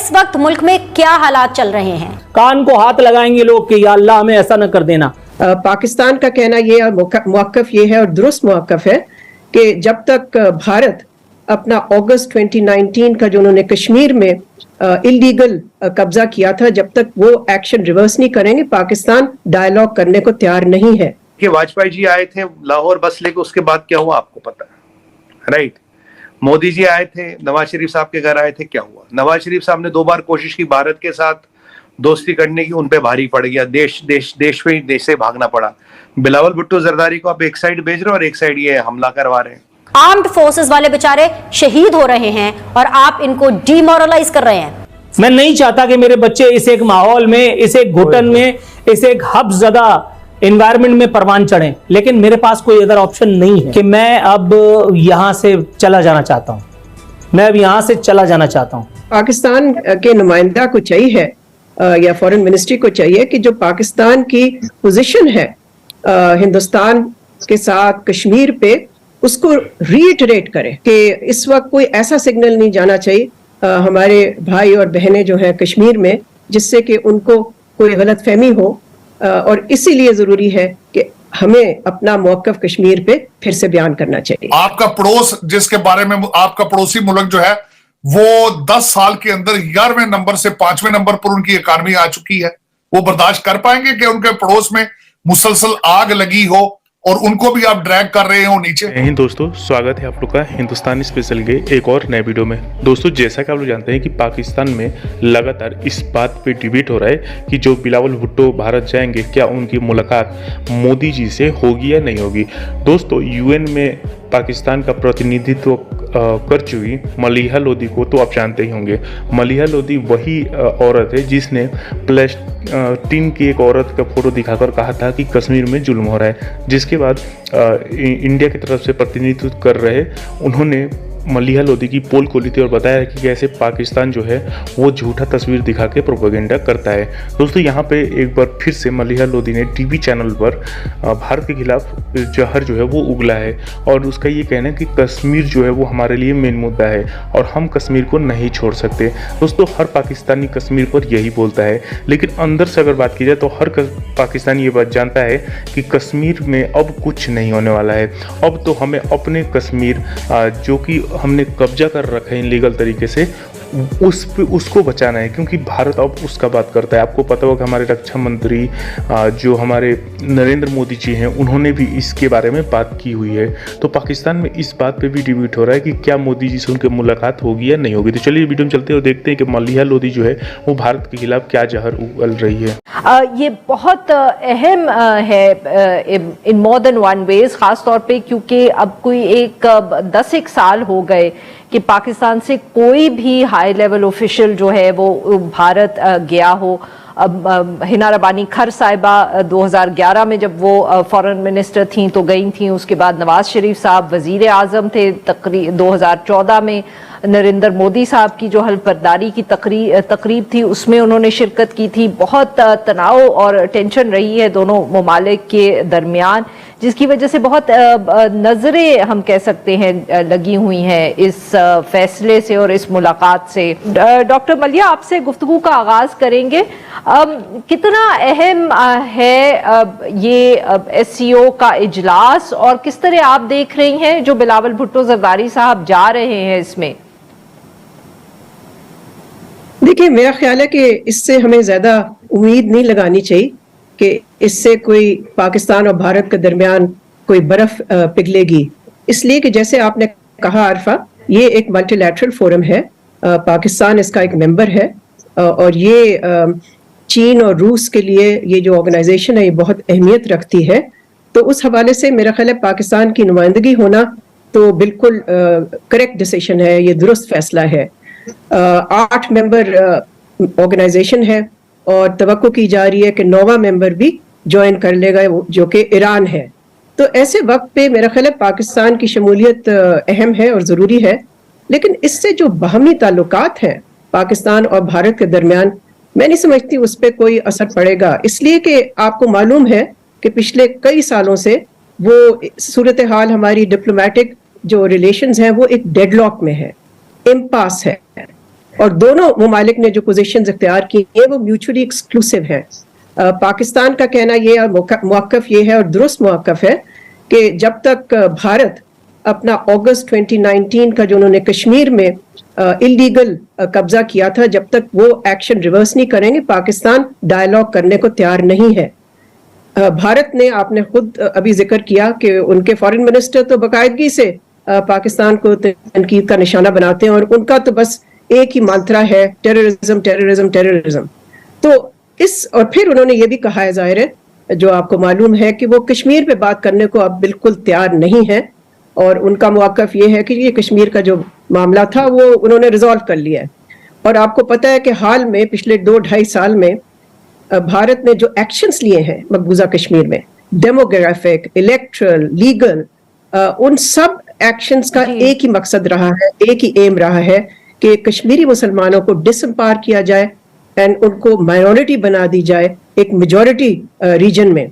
इस वक्त मुल्क में क्या हालात चल रहे हैं? कान को हाथ लगाएंगे लोग कि या अल्लाह हमें ऐसा न कर देना। पाकिस्तान का कहना ये और मौक़िफ़ ये है और दुरुस्त मौक़िफ़ है कि जब तक भारत अपना अगस्त 2019 का जो उन्होंने कश्मीर में इलीगल कब्जा किया था, जब तक वो एक्शन रिवर्स नहीं करेंगे, पाकिस्तान डायलॉग करने को तैयार नहीं है। कि वाजपेयी जी आए थे लाहौर बस लेके, उसके बाद क्या हुआ आपको पता है, राइट? मोदी जी आए थे, नवाज शरीफ साहब के घर आए थे, क्या हुआ? नवाज शरीफ साहब ने 2 बार कोशिश की भारत के साथ दोस्ती करने की, उन पे भारी पड़ गया, देश से भागना पड़ा। बिलावल भुट्टो जरदारी को आप एक साइड भेज रहे हो और एक साइड ये हमला करवा रहे हैं। आर्म्ड फोर्सेस वाले बेचारे शहीद हो रहे हैं और आप इनको डीमोरलाइज कर रहे हैं। मैं नहीं चाहता कि मेरे बच्चे इस एक माहौल में, इस एक घुटन में, इस एक हब्सज़दा एनवायरनमेंट में परवान चढ़े, लेकिन मेरे पास कोई अदर ऑप्शन नहीं है कि मैं अब यहां से चला जाना चाहता हूं। मैं अब यहां से चला जाना चाहता हूं। पाकिस्तान के नुमाइंदा को चाहिए या फॉरेन मिनिस्ट्री को चाहिए कि जो पाकिस्तान की पोजीशन है हिंदुस्तान के साथ कश्मीर पे, उसको रीइटरेट करे कि इस वक्त कोई ऐसा सिग्नल नहीं जाना चाहिए हमारे भाई और बहनें जो हैं कश्मीर में, जिससे कि उनको कोई गलत फहमी हो, और इसीलिए जरूरी है कि हमें अपना मौक़िफ़ कश्मीर पे फिर से बयान करना चाहिए। आपका पड़ोस, जिसके बारे में आपका पड़ोसी मुल्क जो है वो 10 साल के अंदर 11वें नंबर से 5वें नंबर पर उनकी इकॉनमी आ चुकी है, वो बर्दाश्त कर पाएंगे कि उनके पड़ोस में मुसलसल आग लगी हो और उनको भी आप ड्रैग कर रहे हो नीचे? जय हिंद दोस्तों, स्वागत है आप लोग का हिंदुस्तानी स्पेशल के एक और नए वीडियो में। दोस्तों, जैसा कि आप लोग जानते हैं कि पाकिस्तान में लगातार इस बात पे डिबेट हो रहा है कि जो बिलावल भुट्टो भारत जाएंगे, क्या उनकी मुलाकात मोदी जी से होगी या नहीं होगी। दोस्तों, यूएन में पाकिस्तान का प्रतिनिधित्व कर चुकी मलिहा लोधी को तो आप जानते ही होंगे। मलिहा लोधी वही औरत है जिसने प्लेस्टीन की एक औरत का फोटो दिखाकर कहा था कि कश्मीर में जुल्म हो रहा है, जिसके बाद इंडिया की तरफ से प्रतिनिधित्व कर रहे उन्होंने मलिहा लोधी की पोल खोली थी और बताया कि कैसे पाकिस्तान जो है वो झूठा तस्वीर दिखा के प्रोपेगेंडा करता है। दोस्तों, यहाँ पे एक बार फिर से मलिहा लोधी ने टीवी चैनल पर भारत के खिलाफ जहर जो है वो उगला है और उसका ये कहना है कि कश्मीर जो है वो हमारे लिए मेन मुद्दा है और हम कश्मीर को नहीं छोड़ सकते। दोस्तों, हर पाकिस्तानी कश्मीर पर यही बोलता है, लेकिन अंदर से अगर बात की जाए तो हर पाकिस्तानी ये बात जानता है कि कश्मीर में अब कुछ नहीं होने वाला है। अब तो हमें अपने कश्मीर जो कि हमने कब्जा कर रखा है इलीगल तरीके से, उसको बचाना है, क्योंकि भारत अब उसका बात करता है। आपको पता होगा हमारे रक्षा मंत्री जो हमारे नरेंद्र मोदी जी हैं, उन्होंने भी इसके बारे में बात की हुई है। तो पाकिस्तान में इस बात पे भी डिबेट हो रहा है कि क्या मोदी जी से उनकी मुलाकात होगी या नहीं होगी। तो चलिए वीडियो में चलते हैं और देखते हैं कि मलिहा लोधी जो है वो भारत के खिलाफ क्या जहर उगल रही है। ये बहुत अहम है इन मोर देन वन वेज, खास तौर पे क्योंकि अब कोई 10 साल हो गए कि पाकिस्तान से कोई भी हाई लेवल ऑफिशियल जो है वो भारत गया हो। अब हिना रबानी खर साहिबा 2011 में जब वो फॉरेन मिनिस्टर थी तो गई थी, उसके बाद नवाज शरीफ साहब वजीर आज़म थे, 2014 में नरेंद्र मोदी साहब की जो हल्फबर्दारी की तकरीब थी उसमें उन्होंने शिरकत की थी। बहुत तनाव और टेंशन रही है दोनों ममालिक के दरमियान, जिसकी वजह से बहुत नज़रें हम कह सकते हैं लगी हुई हैं इस फैसले से और इस मुलाकात से। डॉक्टर मलिहा, आपसे गुफ्तगू का आगाज़ करेंगे। कितना अहम है ये SCO का इजलास और किस तरह आप देख रही हैं जो बिलावल भुट्टो जरदारी साहब जा रहे हैं इसमें? देखिए, मेरा ख्याल है कि इससे हमें ज़्यादा उम्मीद नहीं लगानी चाहिए कि इससे कोई पाकिस्तान और भारत के दरमियान कोई बर्फ पिघलेगी, इसलिए कि जैसे आपने कहा आरफा, ये एक मल्टीलैटरल फोरम है, पाकिस्तान इसका एक मेंबर है और ये चीन और रूस के लिए ये जो ऑर्गेनाइजेशन है ये बहुत अहमियत रखती है। तो उस हवाले से मेरा ख्याल है पाकिस्तान की नुमाइंदगी होना तो बिल्कुल करेक्ट डिसीजन है, ये दुरुस्त फैसला है। 8 मेंबर ऑर्गेनाइजेशन है और तवक्को की जा रही है कि 9वां मेंबर भी ज्वाइन कर लेगा, जो कि ईरान है। तो ऐसे वक्त पे मेरा ख्याल है पाकिस्तान की शमूलियत अहम है और ज़रूरी है, लेकिन इससे जो बाहमी ताल्लुकात हैं पाकिस्तान और भारत के दरमियान, मैं नहीं समझती उस पर कोई असर पड़ेगा, इसलिए कि आपको मालूम है कि पिछले कई सालों से वो सूरत हाल हमारी डिप्लोमेटिक जो रिलेशंस हैं वो एक डेडलॉक में है, इम्पास है। और दोनों ममालिक ने जो पोजीशंस इख्तियार की हैं वो म्यूचुअली एक्सक्लूसिव हैं। पाकिस्तान का कहना ये और मौक़िफ़ ये है और दुरुस्त मौक़िफ़ है कि जब तक भारत अपना अगस्त 2019 का जो उन्होंने कश्मीर में इलीगल कब्जा किया था, जब तक वो एक्शन रिवर्स नहीं करेंगे, पाकिस्तान डायलॉग करने को तैयार नहीं है। भारत ने, आपने खुद अभी जिक्र किया कि उनके फॉरेन मिनिस्टर तो बाकायदगी से पाकिस्तान को तनकीद का निशाना बनाते हैं और उनका तो बस एक ही मंत्रा है, टेररिज्म टेररिज्म टेररिज्म। तो और फिर उन्होंने ये भी कहा है, जाहिर है, जो आपको मालूम है, कि वो कश्मीर पे बात करने को अब बिल्कुल तैयार नहीं है और उनका मौक़िफ़ ये है कि ये कश्मीर का जो मामला था वो उन्होंने रिजॉल्व कर लिया है। और आपको पता है कि हाल में पिछले 2-2.5 साल में भारत ने जो एक्शंस लिए हैं मकबूजा कश्मीर में, डेमोग्राफिक, इलेक्ट्रल, लीगल, उन सब एक्शंस का एक ही मकसद रहा है, एक ही एम रहा है कि कश्मीरी मुसलमानों को डिसएम्पावर किया जाए एंड उनको माइनॉरिटी बना दी जाए एक मेजॉरिटी रीजन में।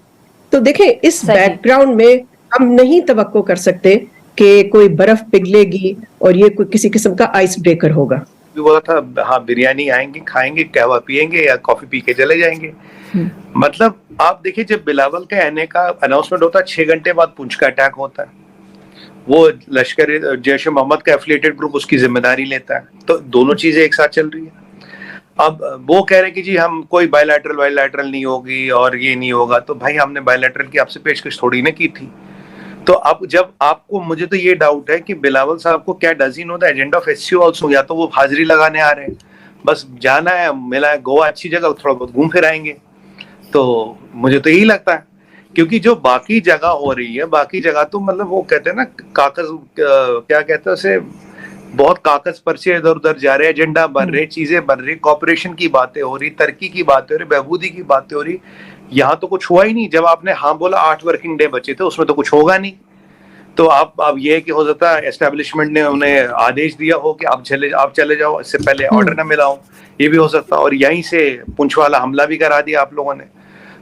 तो देखें, इस बैकग्राउंड में हम नहीं तवक्को कर सकते कि कोई बर्फ पिघलेगी और ये कोई किसी किस्म का आइस ब्रेकर होगा। बोला था हाँ बिरयानी आएंगे, खाएंगे, कहवा पिएंगे या कॉफी पी के चले जाएंगे। मतलब आप देखिए, जब बिलावल के आने का अनाउंसमेंट होता है 6 घंटे बाद पुंछ का अटैक होता है, वो लश्कर जैश मोहम्मद का एफिलिएटेड ग्रुप उसकी जिम्मेदारी लेता है। तो दोनों चीजें एक साथ चल रही है। अब वो कह रहे कि जी हम कोई बायलैटरल नहीं होगी और ये नहीं होगा, तो भाई हमने बायलैटरल की आपसे पेशकश थोड़ी ना की थी। तो अब जब आपको, मुझे तो ये डाउट है कि बिलावल साहब को क्या does he know the agenda of SCO also, या तो वो हाजिरी लगाने आ रहे हैं, बस जाना है, मिला है, गोवा अच्छी जगह, थोड़ा बहुत घूम फिर आएंगे। तो मुझे तो यही लगता है, क्योंकि जो बाकी जगह हो रही है, बाकी जगह तो मतलब वो कहते हैं ना कागज, क्या कहते हैं उसे, बहुत कागज पर्चे इधर उधर जा रहे, एजेंडा बन रहे, चीजें बन रही, कॉपरेशन की बातें हो रही, तरक्की की बातें हो रही, बहबूदी की बातें हो रही। यहाँ तो कुछ हुआ ही नहीं। जब आपने हाँ बोला 8 वर्किंग डे बचे थे, उसमें तो कुछ होगा नहीं। तो अब ये कि हो सकता है एस्टेब्लिशमेंट ने उन्हें आदेश दिया हो कि आप चले जाओ, इससे पहले ऑर्डर ना मिला हो, ये भी हो सकता है। और यहीं से पुंछ वाला हमला भी करा दिया आप लोगों ने।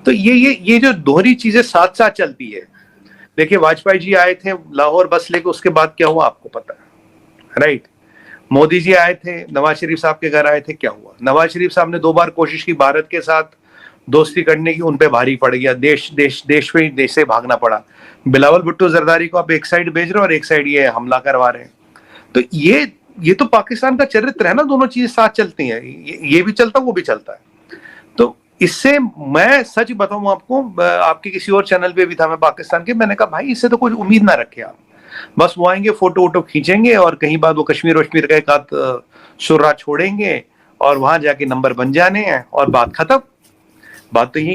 तो ये जो दोहरी चीजें साथ साथ चलती है। देखिए, वाजपेयी जी आए थे लाहौर बस लेके, उसके बाद क्या हुआ आपको पता है, राइट? मोदी जी आए थे, नवाज शरीफ साहब के घर आए थे, क्या हुआ? नवाज शरीफ साहब ने 2 बार कोशिश की भारत के साथ दोस्ती करने की, उन पे भारी पड़ गया, देश से भागना पड़ा। बिलावल भुट्टो जरदारी को आप एक साइड भेज रहे हो और एक साइड ये हमला करवा रहे हैं। तो ये तो पाकिस्तान का चरित्र है ना, दोनों चीजें साथ चलती हैं, ये भी चलता वो भी चलता है। तो इससे मैं सच बताऊं आपको, आपके किसी और चैनल पे भी था मैं पाकिस्तान के, मैंने कहा भाई इससे तो कोई उम्मीद ना रखे आप, बस वो आएंगे, फोटो वोटो खींचेंगे और कहीं बाद वो कश्मीर का एक आध सुर्रा छोड़ेंगे और वहां जाके नंबर बन जाने हैं और बात खत्म। बात तो यही